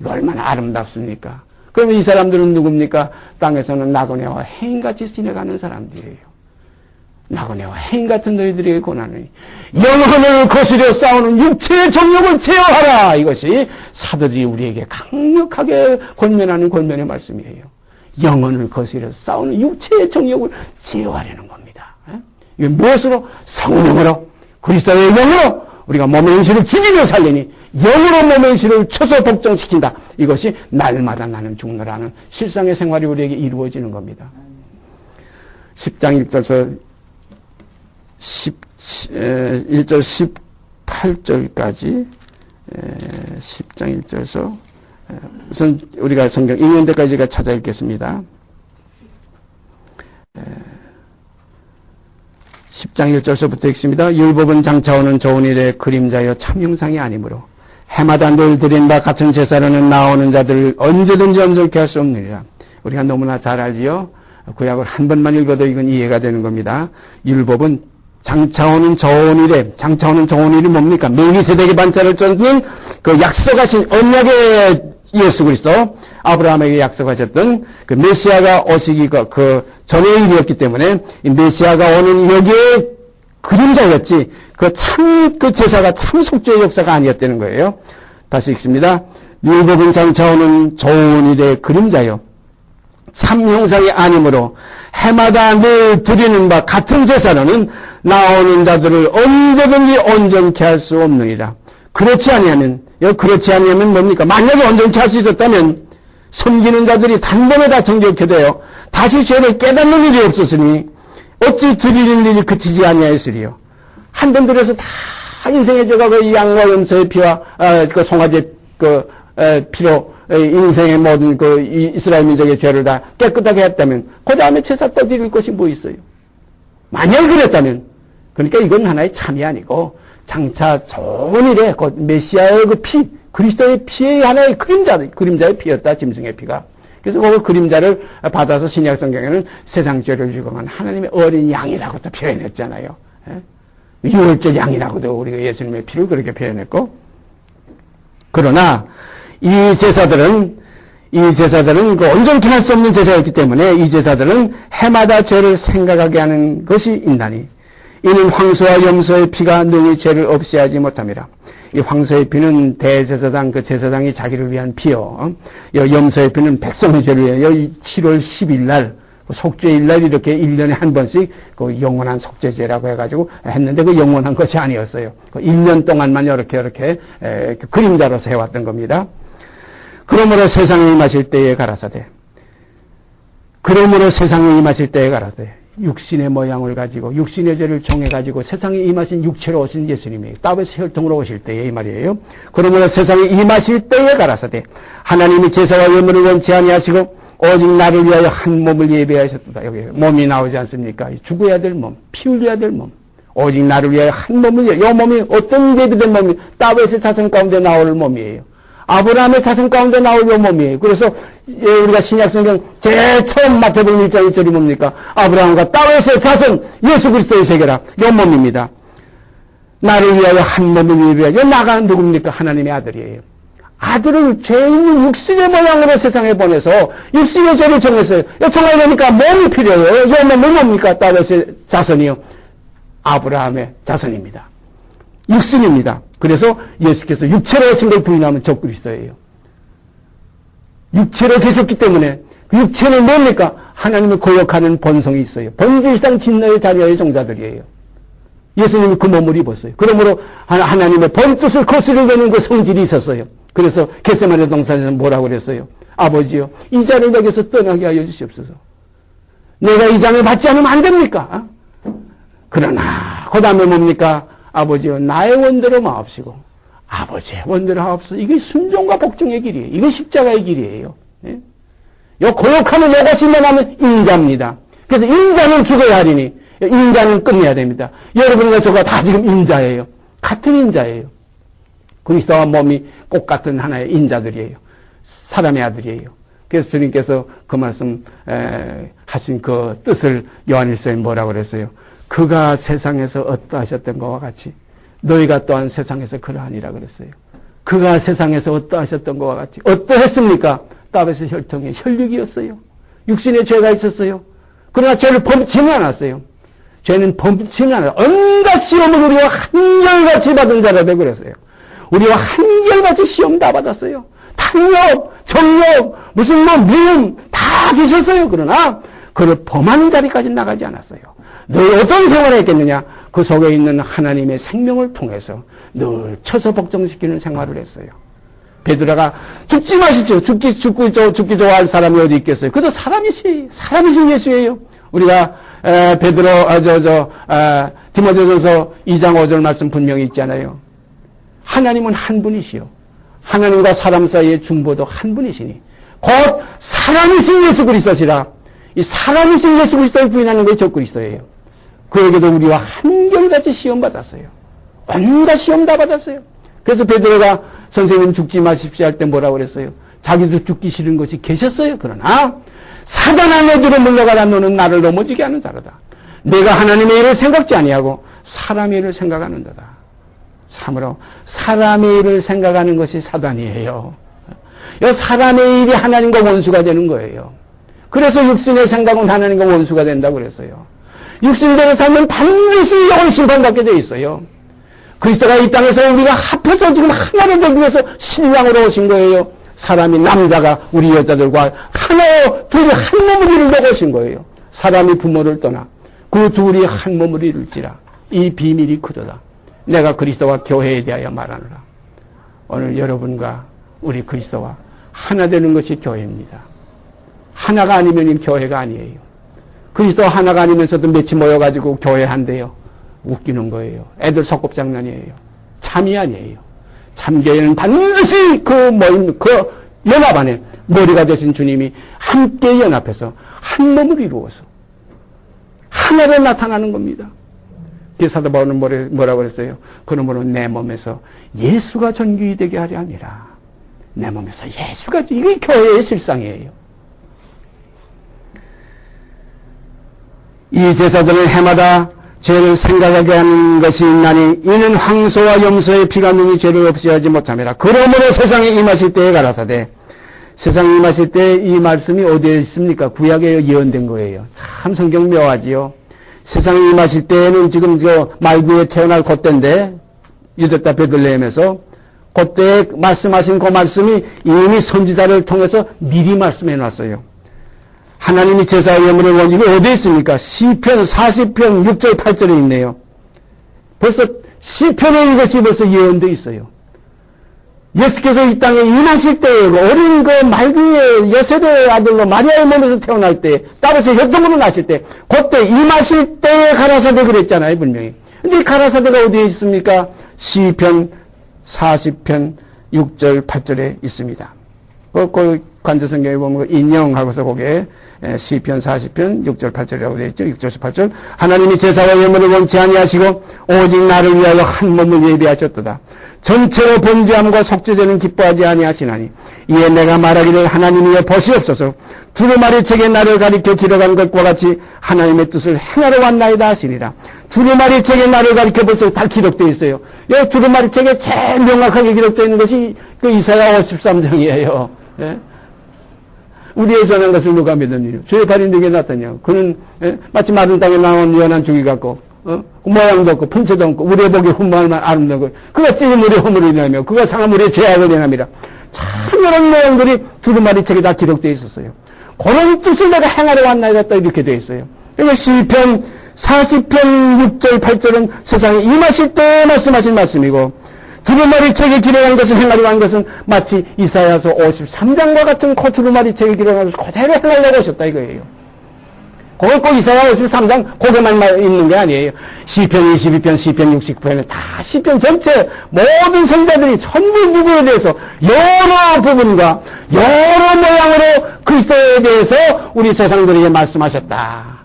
이거 얼마나 아름답습니까? 그러면 이 사람들은 누굽니까? 땅에서는 나그네와 해인같이 지내가는 사람들이에요. 나그네와 해인 같은 너희들에게 고난을, 영혼을 거스려 싸우는 육체의 정욕을 제어하라. 이것이 사도들이 우리에게 강력하게 권면하는 권면의 말씀이에요. 영혼을 거스려 싸우는 육체의 정욕을 제어하려는 겁니다. 이게 무엇으로? 성령으로, 그리스도의 영으로 우리가 몸의 인실을 죽이며 살리니 영으로 몸의 인실을 쳐서 복종시킨다. 이것이 날마다 나는 죽노라는 실상의 생활이 우리에게 이루어지는 겁니다. 10장 1절에서 1절 18절까지 10장 1절에서 우선 우리가 성경 읽는 데까지가 찾아 읽겠습니다. 10장 1절서부터 읽습니다. 율법은 장차오는 좋은 일의 그림자여 참 형상이 아니므로 해마다 늘 드린 바 같은 제사로는 나오는 자들을 언제든지 온전케 할 수 없느니라. 우리가 너무나 잘 알지요. 구약을 한 번만 읽어도 이건 이해가 되는 겁니다. 율법은 장차오는 좋은 일에, 장차오는 좋은 일이 뭡니까? 멜기세덱의 반차를 쫓는 그 약속하신 언약의 예수 그리스도, 아브라함에게 약속하셨던 그 메시아가 오시기 그 전의 일이었기 때문에 이 메시아가 오는 여기에 그림자였지 그 제사가 참 속죄의 역사가 아니었다는 거예요. 다시 읽습니다. 율법은 장차오는 좋은 일의 그림자요 참 형상이 아니므로 해마다 늘 드리는 바 같은 제사로는 나오는 자들을 언제든지 온전케 할 수 없느니라. 그렇지 아니하면 뭡니까? 만약에 온전케 할 수 있었다면 섬기는 자들이 단번에 다 정결케 되어 다시 죄를 깨닫는 일이 없었으니 어찌 드리는 일이 그치지 아니하였으리요. 한 번 들여서 다 인생의 죄가 그 양과 염소의 피와 그 송아지 피로 인생의 모든 그 이스라엘 민족의 죄를 다 깨끗하게 했다면 그 다음에 제사 또 드릴 것이 뭐 있어요? 만약 그랬다면, 그러니까 이건 하나의 참이 아니고 장차 좋은 일에 그 메시아의 그 피, 그리스도의 피의 하나의 그림자의 피였다. 짐승의 피가. 그래서 그 그림자를 받아서 신약 성경에는 세상 죄를 죽어간 하나님의 어린 양이라고도 표현했잖아요. 유월절 양이라고도 우리가 예수님의 피를 그렇게 표현했고, 그러나 이 제사들은 그 온전케 할 수 없는 제사였기 때문에 이 제사들은 해마다 죄를 생각하게 하는 것이 있나니 이는 황소와 염소의 피가 능히 죄를 없이 하지 못함이라. 이 황소의 피는 대제사장, 그 제사장이 자기를 위한 피요. 염소의 피는 백성의 죄를 위하여 7월 10일 날, 속죄일 날 이렇게 1년에 한 번씩 그 영원한 속죄제라고 해가지고 했는데 그 영원한 것이 아니었어요. 그 1년 동안만 이렇게 그림자로서 해왔던 겁니다. 그러므로 세상에 임하실 때에 가라사대. 육신의 모양을 가지고 육신의 죄를 종해가지고 세상에 임하신 육체로 오신 예수님이 따뜻 혈통으로 오실 때에 이 말이에요. 그러므로 세상에 임하실 때에 가라사대 하나님이 제사와 예물을 원치 아니하시고 오직 나를 위하여 한 몸을 예배하셨다. 여기 몸이 나오지 않습니까? 죽어야 될 몸, 피 흘려야 될 몸. 오직 나를 위하여 한 몸을, 이 몸이 어떤 예비된 몸이 다윗의 자손 가운데 나올 몸이에요. 아브라함의 자손 가운데 나올 요 몸이에요. 그래서 우리가 신약성경 제일 처음 마태복음 1장 1절이 뭡니까? 아브라함과 다윗의 자손 예수 그리스도의 세계라. 요 몸입니다. 나를 위하여 한 몸을 예비하여 나가 누굽니까? 하나님의 아들이에요. 아들을 죄 있는 육신의 모양으로 세상에 보내서 육신의 죄를 정했어요. 정하려니까 몸이 필요해요. 이 몸은 뭡니까? 다윗의 자손이요. 아브라함의 자손입니다. 육신입니다. 그래서 예수께서 육체로 오신 걸 부인하면 적그리스도예요. 육체로 계셨기 때문에 그 육체는 뭡니까? 하나님을 고역하는 본성이 있어요. 본질상 진노의 자녀의 종자들이에요. 예수님이 그 몸을 입었어요. 그러므로 하나님의 본뜻을 거스르려는 그 성질이 있었어요. 그래서 겟세마네 동산에서 뭐라고 그랬어요? 아버지요, 이 잔을 내게서 떠나게 하여 주시옵소서. 내가 이 잔을 받지 않으면 안 됩니까? 그러나 그 다음에 뭡니까? 아버지요, 나의 원대로 마옵시고 아버지의 원대로 하옵소서. 이게 순종과 복종의 길이에요. 이게 십자가의 길이에요. 예? 요 고역하는 요것이 뭐냐면 인자입니다. 그래서 인자는 죽어야 하리니 인자는 끝내야 됩니다. 여러분과 저가 다 지금 인자예요. 같은 인자예요. 그리스도와 몸이 똑같은 하나의 인자들이에요. 사람의 아들이에요. 그래서 주님께서 그 말씀 하신 그 뜻을 요한일서에 뭐라고 그랬어요? 그가 세상에서 어떠하셨던 것과 같이 너희가 또한 세상에서 그러하니라 그랬어요. 그가 세상에서 어떠하셨던 것과 같이 어떠했습니까? 다윗의 혈통의 혈육이었어요. 육신에 죄가 있었어요. 그러나 죄를 범치는 않았어요. 죄는 범치는 않아요. 온갖 시험을 우리와 한결같이 받은 자라고 그랬어요. 우리와 한결같이 시험 다 받았어요. 탐욕, 정욕, 무슨 미움 다 계셨어요. 그러나 그를 범하는 자리까지 나가지 않았어요. 너희 어떤 생활을 했겠느냐? 그 속에 있는 하나님의 생명을 통해서 늘 쳐서 복종시키는 생활을 했어요. 베드로가 죽지 마십시오. 죽기 좋아할 사람이 어디 있겠어요? 그도 사람이신 예수예요. 우리가 베드로 디모데전서 2장 5절 말씀 분명히 있잖아요. 하나님은 한 분이시요. 하나님과 사람 사이의 중보도 한 분이시니 곧 사람이신 예수 그리스도시라. 이 사람이신 예수 그리스도를 부인하는 것이 적그리스도예요. 그에게도 우리와 한결같이 시험받았어요. 온갖 시험 다 받았어요. 그래서 베드로가 선생님 죽지 마십시오 할 때 뭐라고 그랬어요? 자기도 죽기 싫은 것이 계셨어요. 그러나 사단 안에 들어 물러가라. 너는 나를 넘어지게 하는 자로다. 내가 하나님의 일을 생각지 아니하고 사람의 일을 생각하는 자다. 참으로 사람의 일을 생각하는 것이 사단이에요. 사람의 일이 하나님과 원수가 되는 거예요. 그래서 육신의 생각은 하나님과 원수가 된다고 그랬어요. 육신대로 살면 반드시 영원 심판받게 돼 있어요. 그리스도가 이 땅에서 우리가 합해서 지금 하나를 되기 위해서 신랑으로 오신 거예요. 사람이 남자가 우리 여자들과 하나 둘이 한 몸을 이루려고 오신 거예요. 사람이 부모를 떠나 그 둘이 한 몸을 이룰지라. 이 비밀이 크도다. 내가 그리스도와 교회에 대하여 말하노라. 오늘 여러분과 우리 그리스도와 하나 되는 것이 교회입니다. 하나가 아니면 이 교회가 아니에요. 그리스도 하나가 아니면서도 몇이 모여가지고 교회 한대요. 웃기는 거예요. 애들 소꿉장난이에요. 참이 아니에요. 참교회는 반드시 그 모임, 그 연합 안에 머리가 되신 주님이 함께 연합해서 한 몸을 이루어서 하나로 나타나는 겁니다. 사도 바울은 뭐라고 그랬어요? 그러므로 내 몸에서 예수가 전기이 되게 하려 함이라. 내 몸에서 예수가, 이게 교회의 실상이에요. 이 제사들은 해마다 죄를 생각하게 하는 것이 있나니 이는 황소와 염소의 피가 능히 죄를 없애하지 못함이라. 그러므로 세상에 임하실 때에 가라사대. 세상에 임하실 때 이 말씀이 어디에 있습니까? 구약에 예언된 거예요. 참 성경 묘하지요. 세상에 임하실 때에는 지금 말구에 태어날 그때인데 유대 땅 베들레헴에서 그때 말씀하신 그 말씀이 이미 선지자를 통해서 미리 말씀해 놨어요. 하나님이 제사의 예물을 원하는 게 어디에 있습니까? 시편 40편 6절 8절에 있네요. 벌써 시편에 이것이 벌써 예언되어 있어요. 예수께서 이 땅에 임하실 때 어린 그 말기의 요셉의 아들로 마리아의 몸에서 태어날 때 따라서 혈통으로 나실 때 그때 임하실 때에 가라사대 그랬잖아요. 분명히. 근데 이 가라사대가 어디에 있습니까? 시편 40편 6절 8절에 있습니다. 그 관저성경에 보면 인용하고서 거기에 시편 40편 6절 8절이라고 되어 있죠. 6절 8절. 하나님이 제사와 예물을 원치 아니하시고 오직 나를 위하여 한 몸을 예비하셨도다. 전체로 번제함과 속죄제는 기뻐하지 아니하시나니 이에 내가 말하기를 하나님이여 보시옵소서. 두루마리 책에 나를 가리켜 기록한 것과 같이 하나님의 뜻을 행하러 왔나이다 하시니라. 두루마리 책에 나를 가리켜 벌써 다 기록되어 있어요. 이 두루마리 책에 제일 명확하게 기록되어 있는 것이 그 이사야 53장이에요. 예? 우리의 전한 것을 누가 믿느냐? 주의 발이 누게 났더냐? 그는 마치 마른 땅에 나온 연한 죽이 같고 모양도 없고 품체도 없고 우리의 복이 흠모할만 아름다운 것. 그가 찌는 우리의 허물을 인하며 그가 상한 우리의 죄악을 인함이라. 참 이런 내용들이 두루마리 책에 다 기록되어 있었어요. 그런 뜻을 내가 행하러 왔나이다 또 이렇게 되어 있어요. 그리고 시편 40편 6절 8절은 세상에 임하실 때 말씀하신 말씀이고 두루마리 책에 기록한 것을 행하려고 한 것은 마치 이사야서 53장과 같은 그 두루마리 책에 기록한 것을 그대로 행하려고 하셨다 이거예요. 그걸 꼭 이사야 53장 거기만 있는 게 아니에요. 시편 22편, 시편 69편에 다 시편 전체 모든 선자들이 전부 누구에 대해서 여러 부분과 여러 모양으로 그리스도에 대해서 우리 세상들에게 말씀하셨다.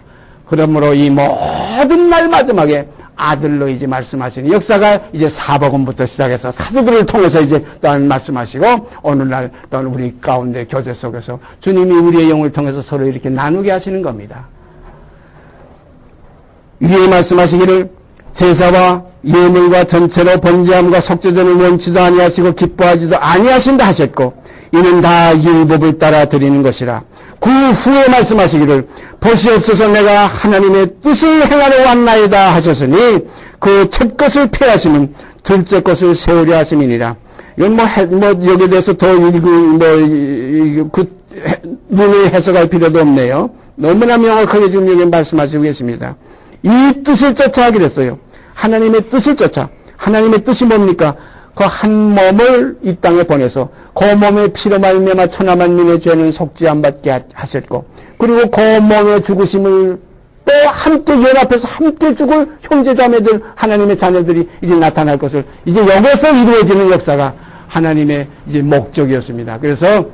그러므로 이 모든 날 마지막에 아들로 이제 말씀하시는 역사가 이제 사복음부터 시작해서 사도들을 통해서 이제 또한 말씀하시고 오늘날 또한 우리 가운데 교제 속에서 주님이 우리의 영을 통해서 서로 이렇게 나누게 하시는 겁니다. 위에 말씀하시기를 제사와 예물과 전체로 번제함과 속죄전을 원치도 아니하시고 기뻐하지도 아니하신다 하셨고 이는 다 율법을 따라 드리는 것이라. 그 후에 말씀하시기를 보시옵소서 내가 하나님의 뜻을 행하러 왔나이다 하셨으니 그 첫 것을 폐하시면 둘째 것을 세우려 하심이니라. 이건 여기에 대해서 더 눈을 해석할 필요도 없네요. 너무나 명확하게 지금 여기 말씀하시고 계십니다. 이 뜻을 쫓아 하기로 했어요. 하나님의 뜻을 쫓아. 하나님의 뜻이 뭡니까? 그 한 몸을 이 땅에 보내서 그 몸의 피로 말미암아 천하 만민의 죄는 속지 안 받게 하셨고 그리고 그 몸의 죽으심을 또 함께 연합해서 함께 죽을 형제자매들 하나님의 자녀들이 이제 나타날 것을 이제 여기서 이루어지는 역사가 하나님의 이제 목적이었습니다. 그래서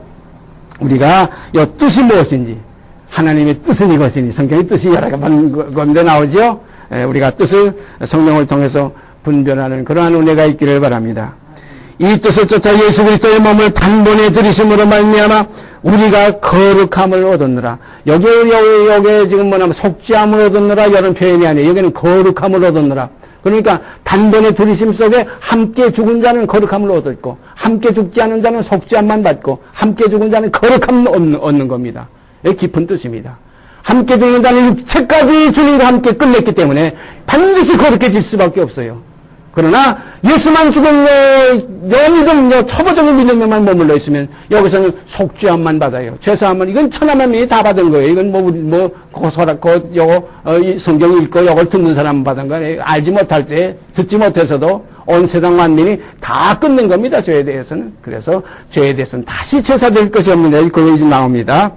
우리가 이 뜻이 무엇인지 하나님의 뜻은 이것이니 성경의 뜻이 여러 건데 나오죠. 우리가 뜻을 성령을 통해서 분별하는 그러한 은혜가 있기를 바랍니다. 이 뜻을 쫓아 예수 그리스도의 몸을 단번에 들이심으로 말미암아 우리가 거룩함을 얻었느라. 여기에 지금 뭐냐면 속죄함을 얻었느라 이런 표현이 아니에요. 여기는 거룩함을 얻었느라. 그러니까 단번에 들이심 속에 함께 죽은 자는 거룩함을 얻었고 함께 죽지 않은 자는 속죄함만 받고 함께 죽은 자는 거룩함을 얻는 겁니다. 깊은 뜻입니다. 함께 죽는 자는 육체까지 주님과 함께 끝냈기 때문에 반드시 거룩해질 수밖에 없어요. 그러나 예수만 죽은 영이든 초보적인 믿음에만 머물러 있으면 여기서는 속죄함만 받아요. 죄사함은 이건 천하만민이 다 받은 거예요. 이건 이 성경 읽고 이걸 듣는 사람 받은 거 아니에요. 알지 못할 때 듣지 못해서도 온 세상 만민이 다 끊는 겁니다. 죄에 대해서는. 그래서 죄에 대해서는 다시 제사될 것이 없는데 그거 이제 나옵니다.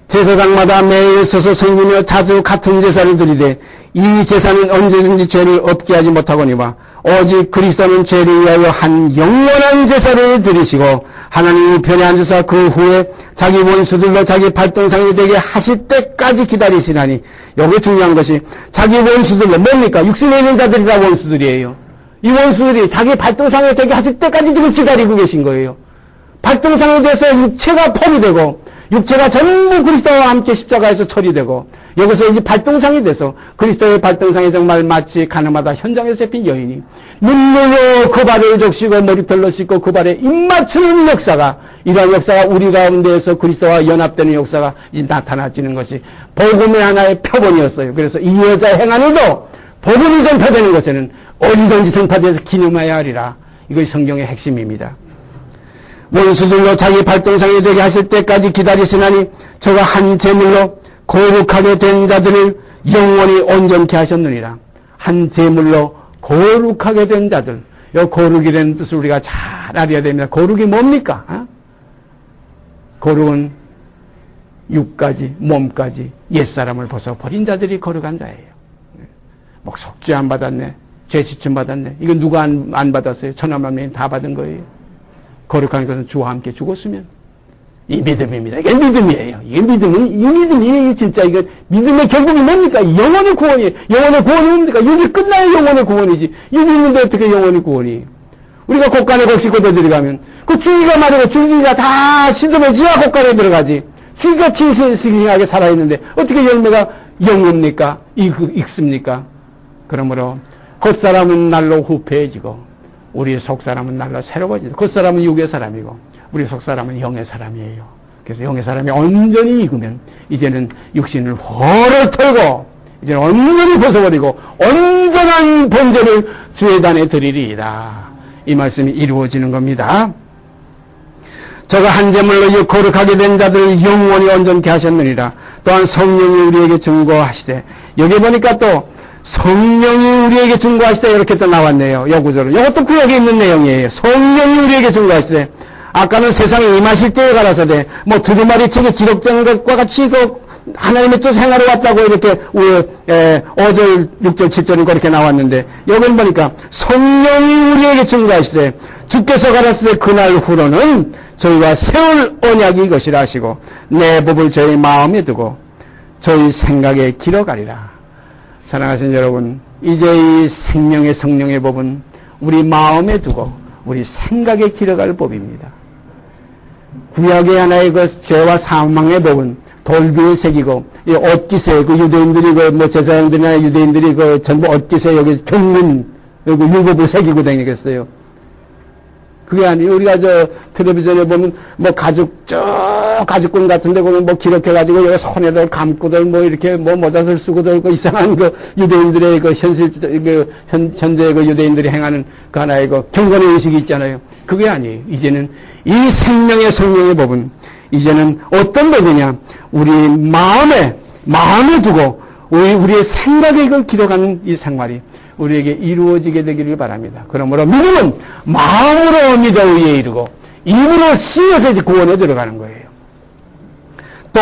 제사장마다 매일 서서 섬기며 자주 같은 제사를 드리되 이 제사는 언제든지 죄를 없게 하지 못하거니와 오직 그리스도는 죄를 위하여 한 영원한 제사를 드리시고 하나님 우편에 앉으사 그 후에 자기 원수들로 자기 발등상이 되게 하실 때까지 기다리시나니 여기 중요한 것이 자기 원수들로 뭡니까? 육신에 있는 자들이라 원수들이에요. 이 원수들이 자기 발등상이 되게 하실 때까지 지금 기다리고 계신 거예요. 발등상에 대해서 육체가 포기되고 육체가 전부 그리스도와 함께 십자가에서 처리되고 여기서 이제 발등상이 돼서 그리스도의 발등상이 정말 마치 가늠하다 현장에서 잡힌 여인이 눈물로 그 발을 적시고 머리털로 씻고 그 발에 입맞추는 역사가 이러한 역사가 우리 가운데에서 그리스도와 연합되는 역사가 이제 나타나지는 것이 복음의 하나의 표본이었어요. 그래서 이 여자의 행한에도 복음이 전파되는 것에는 어디든지 전파돼서 기념해야 하리라. 이것이 성경의 핵심입니다. 원수들로 자기 발등상이 되게 하실 때까지 기다리시나니 저가 한 제물로 거룩하게 된 자들을 영원히 온전케 하셨느니라. 한 제물로 거룩하게 된 자들. 이 거룩이라는 뜻을 우리가 잘 알아야 됩니다. 거룩이 뭡니까? 거룩은 육까지 몸까지 옛사람을 벗어버린 자들이 거룩한 자예요. 뭐 속죄 안 받았네. 죄 지침 받았네. 이건 누가 안 받았어요? 천하만민이 다 받은 거예요. 거룩한 것은 주와 함께 죽었으면 이 믿음입니다. 이게 믿음이에요. 이 믿음이 진짜 이거 믿음의 결국이 뭡니까? 영혼의 구원이에요. 영혼의 구원이 뭡니까? 여기 끝나야 영혼의 구원이지. 여기 있는데 어떻게 영혼의 구원이? 우리가 곳간에 곡식 걷어 들어가면 그 줄기가 마르고 줄기가 다 시들어지야 곳간에 들어가지. 줄기가 싱싱하게 살아있는데 어떻게 열매가 영입니까? 익습니까? 그러므로 겉사람은 날로 후패해지고 우리 속사람은 날로 새로워지고 겉사람은 육의 사람이고 우리 속사람은 영의 사람이에요. 그래서 영의 사람이 온전히 익으면 이제는 육신을 홀을 털고 이제는 온전히 벗어버리고 온전한 번제를 주의 단에 드리리이다. 이 말씀이 이루어지는 겁니다. 저가 한 제물로 거룩하게 된 자들을 영원히 온전케 하셨느니라. 또한 성령이 우리에게 증거하시되 여기 보니까 또 성령이 우리에게 증거하시되 이렇게 또 나왔네요. 요 구절은. 이것도 구역에 있는 내용이에요. 성령이 우리에게 증거하시되 아까는 세상에 임하실 때에 가라사대 뭐 두루마리 책에 기록된 것과 같이 하나님의 뜻 행하러 왔다고 이렇게 5절, 6절, 7절이 그렇게 나왔는데 여기는 보니까 성령이 우리에게 증거하시되 주께서 가라사대 그날 후로는 저희와 세울 언약이 이것이라 하시고 내 법을 저희 마음에 두고 저희 생각에 기록하리라. 사랑하신 여러분, 이제 이 생명의 성령의 법은 우리 마음에 두고 우리 생각에 기록할 법입니다. 구약의 하나의 그 죄와 사망의 법은 돌비에 새기고 이 옷깃에 그 유대인들이 그 뭐 제사장들이나 유대인들이 그 전부 옷깃에 여기 경륜 여기 율법을 새기고 다니겠어요. 그게 아니에요. 우리가 저 텔레비전에 보면 뭐 가죽끈 같은데 보면 뭐 기록해가지고 여기 손에들 감고들 뭐 이렇게 뭐 모자들 쓰고들 그 이상한 그 유대인들의 그 현재 그 유대인들이 행하는 그 하나의 그 경건의 의식이 있잖아요. 그게 아니에요. 이제는 이 생명의 성령의 법은 이제는 어떤 법이냐? 우리 마음에 두고 우리의 생각에 이걸 기록하는 이 생활이 우리에게 이루어지게 되기를 바랍니다. 그러므로 믿음은 마음으로 믿어 의에 이르고 입으로 시여서 구원에 들어가는 거예요. 또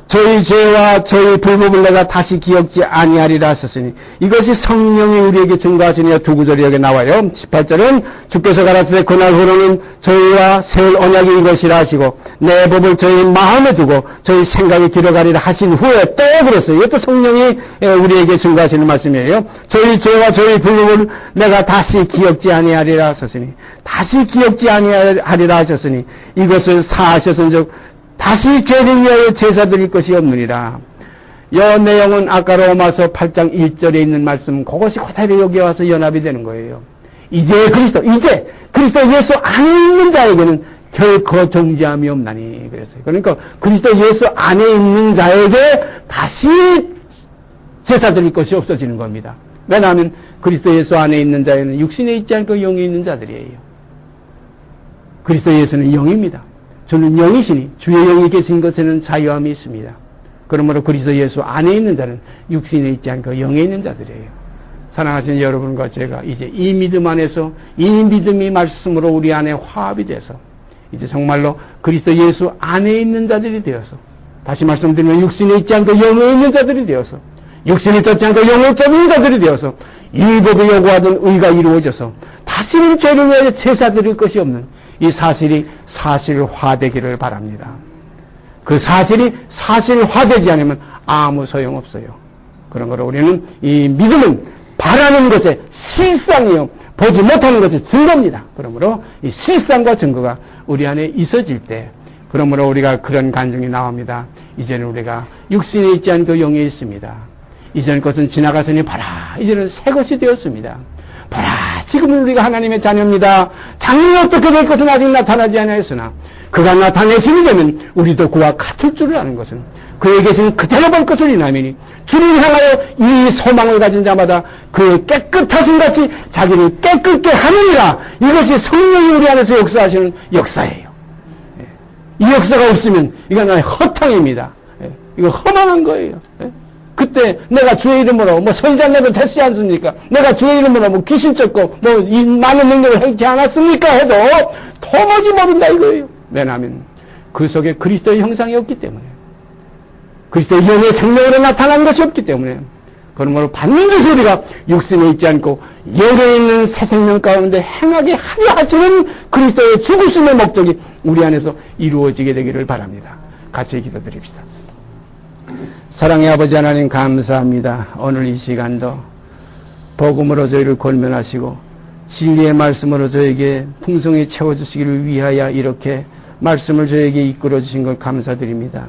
저희 죄와 저희 불법을 내가 다시 기억지 아니하리라 하셨으니 이것이 성령이 우리에게 증거하시니 두 구절이 여기 나와요. 18절은 주께서 가라사대 그날 후로는 저희와 세울 언약이 이것이라 하시고 내 법을 저희 마음에 두고 저희 생각에 기록하리라 하신 후에 또 그랬어요. 이것도 성령이 우리에게 증거하시는 말씀이에요. 저희 죄와 저희 불법을 내가 다시 기억지 아니하리라 하셨으니 다시 기억지 아니하리라 하셨으니 이것을 사하셨은즉 다시 죄를 위하여 제사 드릴 것이 없느니라. 이 내용은 아까 로마서 8장 1절에 있는 말씀 그것이 그대로 여기 와서 연합이 되는 거예요. 이제 그리스도 예수 안에 있는 자에게는 결코 정죄함이 없나니 그랬어요. 그러니까 그리스도 예수 안에 있는 자에게 다시 제사 드릴 것이 없어지는 겁니다. 왜냐하면 그리스도 예수 안에 있는 자에는 육신에 있지 않고 영에 있는 자들이에요. 그리스도 예수는 영입니다. 주는 영이시니 주의 영이 계신 것에는 자유함이 있습니다. 그러므로 그리스도 예수 안에 있는 자는 육신에 있지 않고 영에 있는 자들이에요. 사랑하시는 여러분과 제가 이제 이 믿음 안에서 이 믿음이 말씀으로 우리 안에 화합이 돼서 이제 정말로 그리스도 예수 안에 있는 자들이 되어서 다시 말씀드리면 육신에 있지 않고 영에 있는 자들이 되어서 육신에 있지 않고 영에 있는 자들이 되어서 율법이 요구하던 의가 이루어져서 다시는 죄를 위하여 제사 드릴 것이 없는 이 사실이 사실화되기를 바랍니다. 그 사실이 사실화되지 않으면 아무 소용없어요. 그런 거로 우리는 이 믿음은 바라는 것의 실상이요 보지 못하는 것의 증거입니다. 그러므로 이 실상과 증거가 우리 안에 있어질 때 그러므로 우리가 그런 간증이 나옵니다. 이제는 우리가 육신에 있지 않고 영에 있습니다. 이전 것은 지나갔으니 봐라 이제는 새 것이 되었습니다. 봐라 지금은 우리가 하나님의 자녀입니다. 장래에 어떻게 될 것은 아직 나타나지 않았으나 그가 나타내시게 되면 우리도 그와 같을 줄을 아는 것은 그에 계신 그대로 볼 것을 인하미니 주를 향하여 이 소망을 가진 자마다 그의 깨끗하신 같이 자기를 깨끗게 하느니라. 이것이 성령이 우리 안에서 역사하시는 역사예요. 이 역사가 없으면 이건 허탕입니다. 이거 허망한 거예요. 그때 내가 주의 이름으로 뭐 선지자내도 됐지 않습니까? 내가 주의 이름으로 뭐 귀신 쫓고 뭐 이 많은 능력을 행치 않았습니까? 해도 도무지 모른다 이거예요. 왜냐하면 그 속에 그리스도의 형상이 없기 때문에 그리스도의 영의 생명으로 나타난 것이 없기 때문에 그러므로 반드시 우리가 육신에 있지 않고 영에 있는 새 생명 가운데 행하게 하려 하시는 그리스도의 죽으심의 목적이 우리 안에서 이루어지게 되기를 바랍니다. 같이 기도드립시다. 사랑의 아버지 하나님 감사합니다. 오늘 이 시간도 복음으로 저희를 권면하시고 진리의 말씀으로 저에게 풍성히 채워주시기를 위하여 이렇게 말씀을 저에게 이끌어 주신 걸 감사드립니다.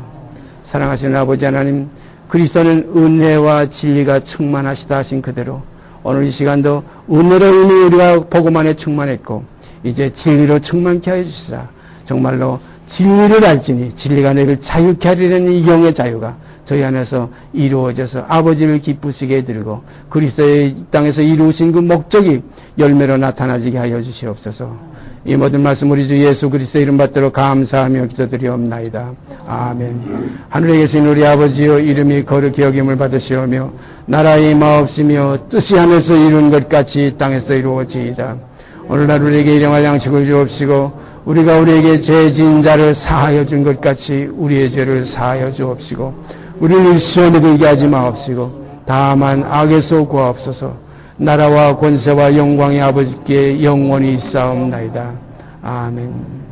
사랑하시는 아버지 하나님, 그리스도는 은혜와 진리가 충만하시다 하신 그대로 오늘 이 시간도 은혜로 이미 우리가 복음 안에 충만했고 이제 진리로 충만케 하여 주시사 정말로 진리를 알지니 진리가 너희를 자유케 하리라는 이 영의 자유가 저희 안에서 이루어져서 아버지를 기쁘시게 해드리고 그리스도의 땅에서 이루신 그 목적이 열매로 나타나지게 하여 주시옵소서. 이 모든 말씀 우리 주 예수 그리스도의 이름 받들어 감사하며 기도드리옵나이다. 아멘. 하늘에 계신 우리 아버지여, 이름이 거룩히 여김을 받으시오며 나라의 마옵시며 뜻이 하늘에서 이룬 것 같이 땅에서 이루어지이다. 오늘날 우리에게 일용할 양식을 주옵시고 우리가 우리에게 죄 지은 자를 사하여 준 것 같이 우리의 죄를 사하여 주옵시고 우리를 시험에 들게 하지 마옵시고 다만 악에서 구하옵소서. 나라와 권세와 영광의 아버지께 영원히 있사옵나이다. 아멘.